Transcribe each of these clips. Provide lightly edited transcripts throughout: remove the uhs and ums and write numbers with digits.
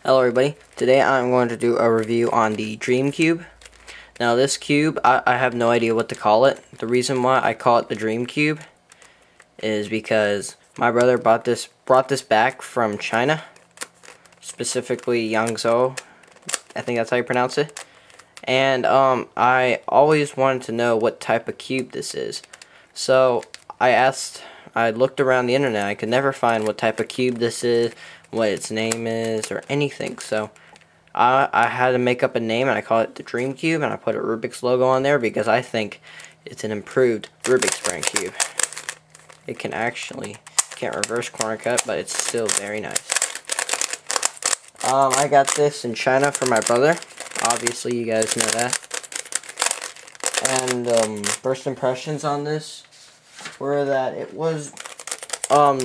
Hello everybody, today I'm going to do a review on the Dream Cube. Now this cube, I have no idea what to call it. The reason why I call it the Dream Cube is because my brother brought this back from China, specifically Yangzhou, I think that's how you pronounce it. And I always wanted to know what type of cube this is. So I looked around the internet, I could never find what type of cube this is, what its name is, or anything. So I had to make up a name, and I call it the Dream Cube, and I put a Rubik's logo on there because I think it's an improved Rubik's brand cube. It can't reverse corner cut, but it's still very nice. I got this in China for my brother. Obviously, you guys know that. And first impressions on this were that it was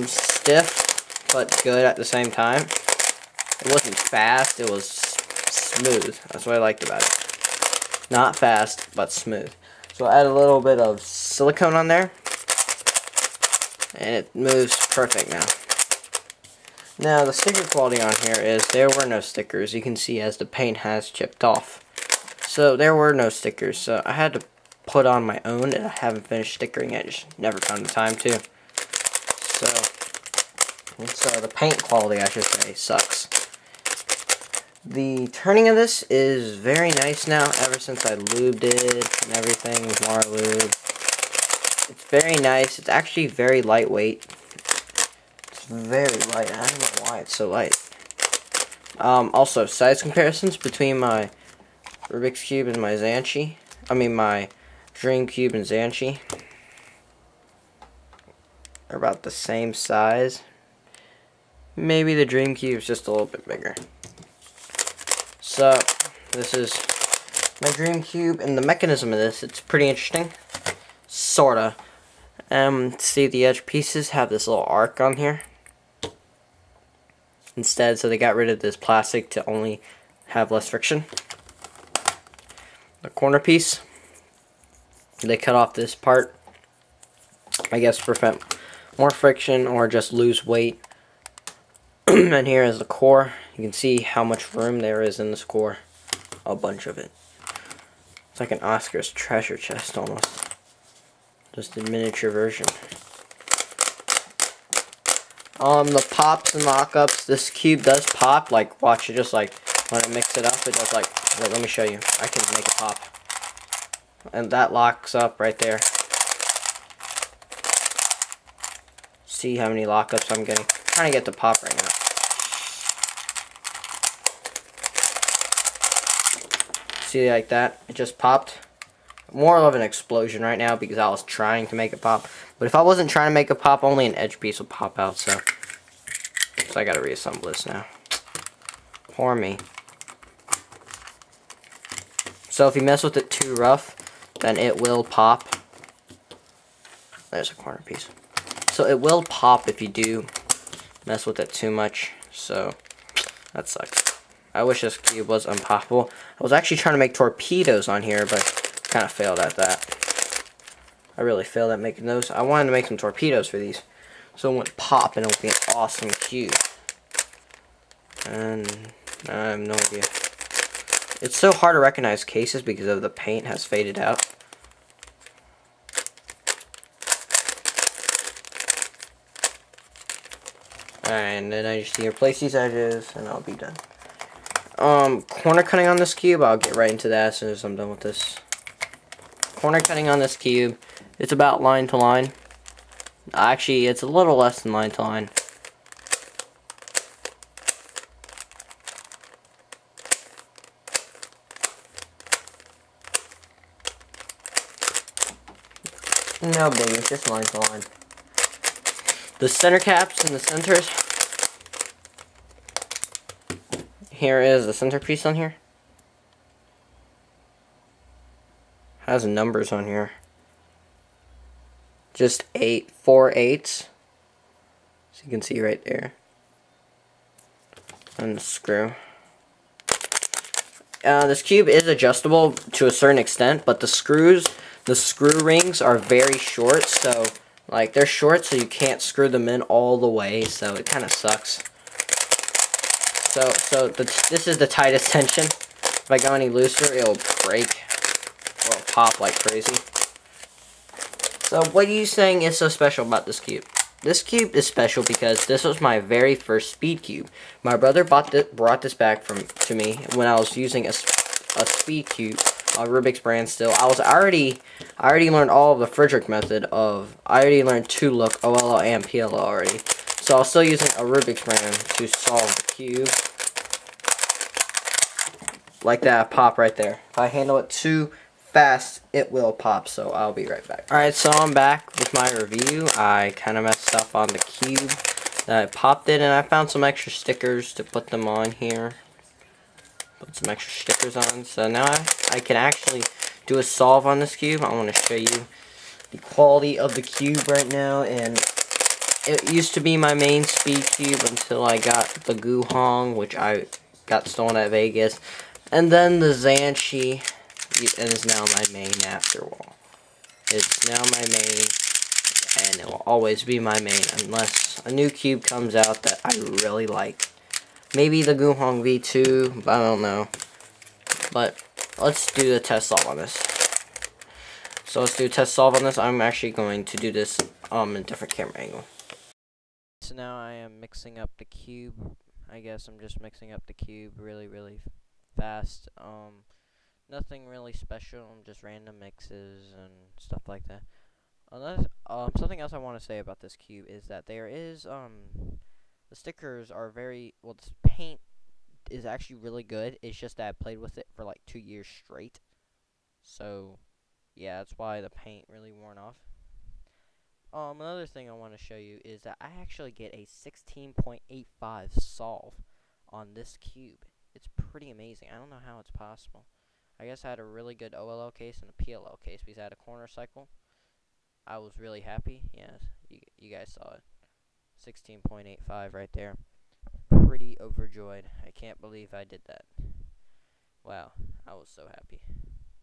stiff but good at the same time. It wasn't fast, it was smooth. That's what I liked about it. Not fast, but smooth. So I add a little bit of silicone on there, and it moves perfect now. Now the sticker quality on here is there were no stickers. You can see as the paint has chipped off. So there were no stickers, so I had to put on my own, and I haven't finished stickering it. Just never found the time to. So the paint quality, I should say, sucks. The turning of this is very nice now, ever since I lubed it and everything with Mara Lube. It's very nice. It's actually very lightweight. It's very light. I don't know why it's so light. Also, size comparisons between my Rubik's Cube and my Zanchi. My Dream Cube and Zanchi are about the same size. Maybe the Dream Cube is just a little bit bigger. So, this is my Dream Cube, and the mechanism of this, it's pretty interesting. Sorta. See, the edge pieces have this little arc on here instead, so they got rid of this plastic to only have less friction. The corner piece, they cut off this part, I guess, to prevent more friction or just lose weight. And here is the core. You can see how much room there is in this core. A bunch of it. It's like an Oscar's treasure chest almost. Just a miniature version. The pops and lockups. This cube does pop. Like, watch it, just like when I mix it up, it does like, well, let me show you. I can make it pop. And that locks up right there. See how many lockups I'm getting. I'm trying to get the pop right now. See, like that? It just popped. More of an explosion right now because I was trying to make it pop. But if I wasn't trying to make it pop, only an edge piece would pop out. So I gotta reassemble this now. Poor me. So if you mess with it too rough, then it will pop. There's a corner piece. So it will pop if you do mess with it too much. So that sucks. I wish this cube was unpoppable. I was actually trying to make torpedoes on here, but kind of failed at that. I really failed at making those. I wanted to make some torpedoes for these, so it would pop and it would be an awesome cube. And I have no idea. It's so hard to recognize cases because of the paint has faded out. And then I just need to replace these edges, and I'll be done. Corner cutting on this cube, I'll get right into that as soon as I'm done with this. Corner cutting on this cube, it's about line to line. Actually, it's a little less than line to line. No biggie, it's just line to line. The center caps and the centers. Here is the centerpiece on here. Has numbers on here. Just 4 8s. So you can see right there. And the screw. This cube is adjustable to a certain extent, but the screw rings are very short, so like they're short, so you can't screw them in all the way, so it kind of sucks. This is the tightest tension. If I go any looser, it'll break or it'll pop like crazy. So what are you saying is so special about this cube? This cube is special because this was my very first speed cube. My brother brought this back to me when I was using a speed cube, a Rubik's brand still. I already learned all of the Friedrich method of, I already learned to look OLO and PLO already. So I was still using a Rubik's brand to solve the cube. Like that, pop right there. If I handle it too fast, it will pop, so I'll be right back. Alright, so I'm back with my review. I kind of messed up on the cube. Then I popped it, and I found some extra stickers to put them on here. Put some extra stickers on. So now I can actually do a solve on this cube. I want to show you the quality of the cube right now, and it used to be my main speed cube until I got the Guhong, which I got stolen at Vegas. And then the Zhanchi. It is now my main after all. It's now my main, and it will always be my main unless a new cube comes out that I really like. Maybe the Guhong V2, I don't know. But let's do the test solve on this. So let's do a test solve on this. I'm actually going to do this in a different camera angle. So now I am mixing up the cube. I guess I'm just mixing up the cube really fast. Nothing really special, just random mixes and stuff like that. Something else I want to say about this cube is that there is, the stickers are very, well, this paint is actually really good. It's just that I played with it for like 2 years straight. So, yeah, that's why the paint really worn off. Another thing I want to show you is that I actually get a 16.85 solve on this cube. It's pretty amazing. I don't know how it's possible. I guess I had a really good OLO case and a PLO case because I had a corner cycle. I was really happy. Yes, you guys saw it. 16.85 right there. Pretty overjoyed. I can't believe I did that. Wow, I was so happy.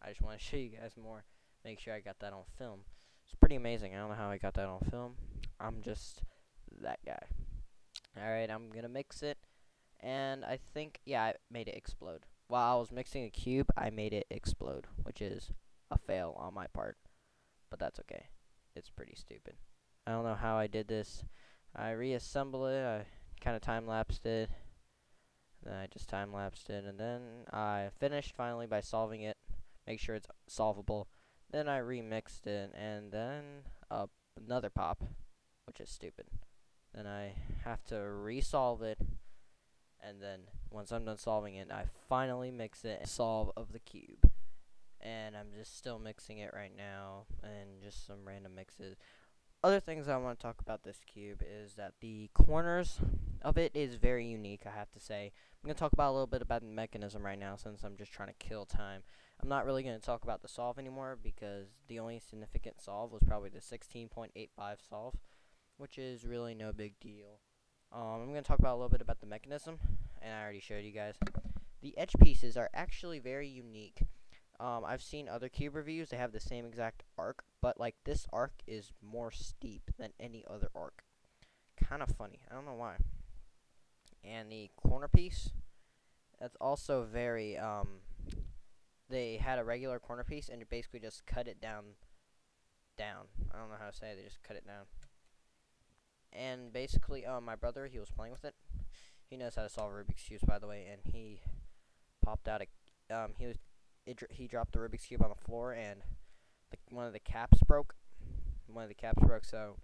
I just want to show you guys more. Make sure I got that on film. It's pretty amazing. I don't know how I got that on film. I'm just that guy. Alright, I'm going to mix it. And I think, yeah, I made it explode. While I was mixing a cube, I made it explode, which is a fail on my part. But that's okay. It's pretty stupid. I don't know how I did this. I reassembled it. I kind of time-lapsed it. Then I just time-lapsed it. And then I finished finally by solving it. Make sure it's solvable. Then I remixed it. And then another pop, which is stupid. Then I have to resolve it. And then, once I'm done solving it, I finally mix it and solve of the cube. And I'm just still mixing it right now, and just some random mixes. Other things I want to talk about this cube is that the corners of it is very unique, I have to say. I'm going to talk about a little bit about the mechanism right now, since I'm just trying to kill time. I'm not really going to talk about the solve anymore, because the only significant solve was probably the 16.85 solve, which is really no big deal. I'm going to talk about a little bit about the mechanism, and I already showed you guys. The edge pieces are actually very unique. I've seen other cube reviews, they have the same exact arc, but like this arc is more steep than any other arc. Kind of funny, I don't know why. And the corner piece, that's also very, they had a regular corner piece, and you basically just cut it down. I don't know how to say it, they just cut it down. And basically, my brother, he was playing with it. He knows how to solve Rubik's Cubes, by the way, and he popped out a, he dropped the Rubik's Cube on the floor, and one of the caps broke. So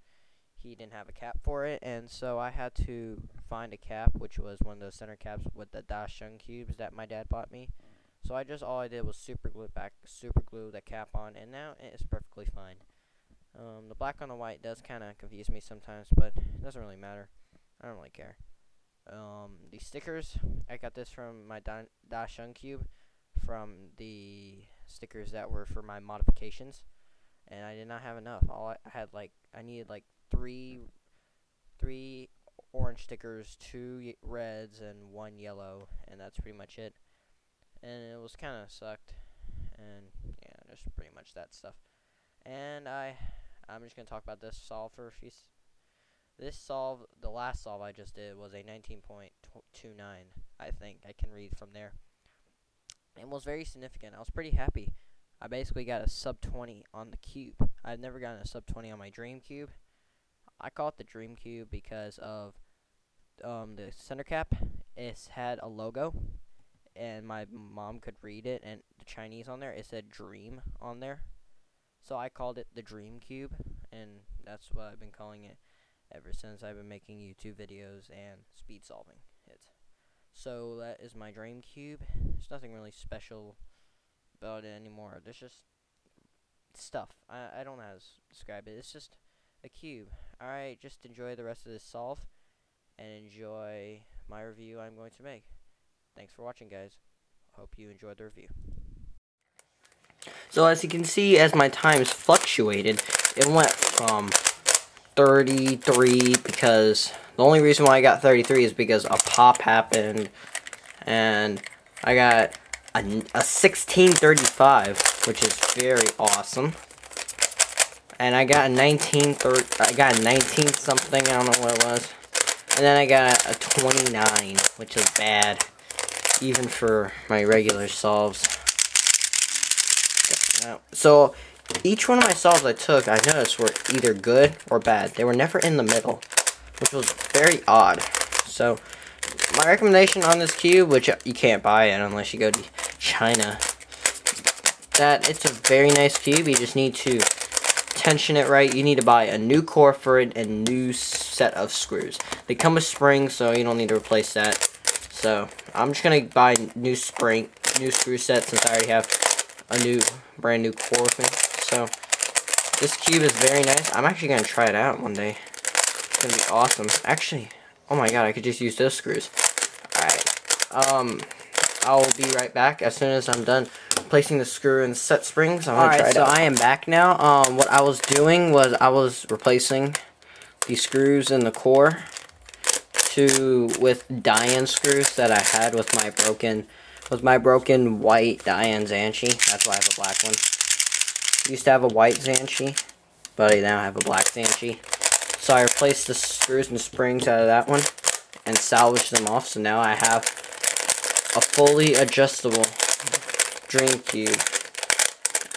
he didn't have a cap for it, and so I had to find a cap, which was one of those center caps with the Da Sheng cubes that my dad bought me. So all I did was super glue the cap on, and now it is perfectly fine. The black on the white does kind of confuse me sometimes, but it doesn't really matter. I don't really care. The stickers, I got this from my Da Sheng cube, from the stickers that were for my modifications, and I did not have enough. I needed like three orange stickers, 2 reds, and 1 yellow, and that's pretty much it. And it was kind of sucked, and yeah, just pretty much that stuff. And I'm just gonna talk about this solve for a few. This solve, the last solve I just did was a 19.29. I think I can read from there. It was very significant. I was pretty happy. I basically got a sub 20 on the cube. I've never gotten a sub 20 on my Dream Cube. I call it the Dream Cube because of the center cap. It had a logo, and my mom could read it, and the Chinese on there, it said Dream on there. So I called it the Dream Cube, and that's what I've been calling it ever since I've been making YouTube videos and speed solving it. So that is my Dream Cube. There's nothing really special about it anymore. There's just stuff. I don't know how to describe it. It's just a cube. Alright, just enjoy the rest of this solve and enjoy my review I'm going to make. Thanks for watching, guys. Hope you enjoyed the review. So as you can see, as my times fluctuated, it went from 33, because the only reason why I got 33 is because a pop happened, and I got a 1635, which is very awesome. And I got a 19 something, I don't know what it was. And then I got a 29, which is bad, even for my regular solves. So each one of my solves I took, I noticed, were either good or bad. They were never in the middle, which was very odd. So my recommendation on this cube, which you can't buy it unless you go to China, that it's a very nice cube. You just need to tension it right. You need to buy a new core for it and a new set of screws. They come with springs, so you don't need to replace that. So I'm just gonna buy new screw set, since I already have a brand new core with me. So this cube is very nice. I'm actually gonna try it out one day. It's gonna be awesome. Actually, oh my god, I could just use those screws. Alright. I'll be right back as soon as I'm done placing the screw and set springs. Alright, so I am back now. What I was doing was I was replacing the screws in the core with Diane screws that I had with my broken white Diane Zanchi. That's why I have a black one. I used to have a white Zanchi, but I now have a black Zanchi. So I replaced the screws and springs out of that one and salvaged them off. So now I have a fully adjustable Dream Cube,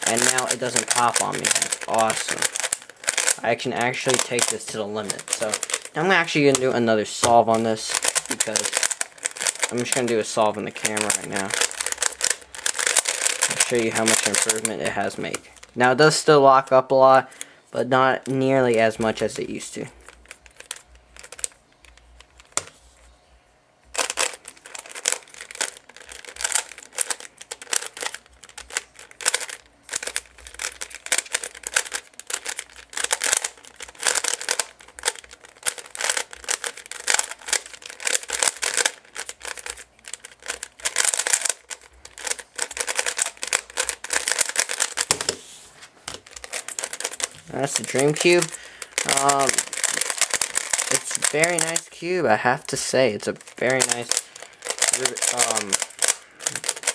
and now it doesn't pop on me. That's awesome. I can actually take this to the limit. So I'm actually going to do another solve on this, because I'm just going to do a solve in the camera right now. I'll show you how much improvement it has made. Now it does still lock up a lot, but not nearly as much as it used to. That's the Dream Cube. It's a very nice cube, I have to say. It's a very nice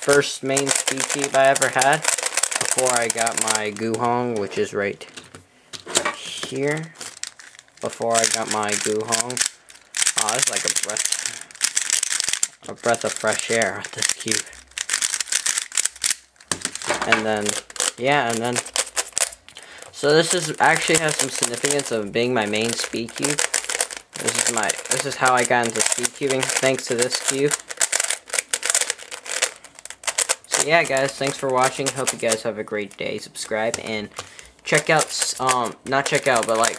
first main speed cube I ever had before I got my Guhong, which is right here. Before I got my Guhong. Oh, it's like a breath of fresh air with this cube. And then, yeah, and then, so this actually has some significance of being my main speed cube. This is how I got into speed cubing, thanks to this cube. So yeah, guys, thanks for watching. Hope you guys have a great day. Subscribe and check out, not check out, but like,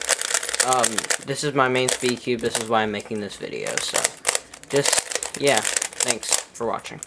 this is my main speed cube. This is why I'm making this video. So just, yeah, thanks for watching.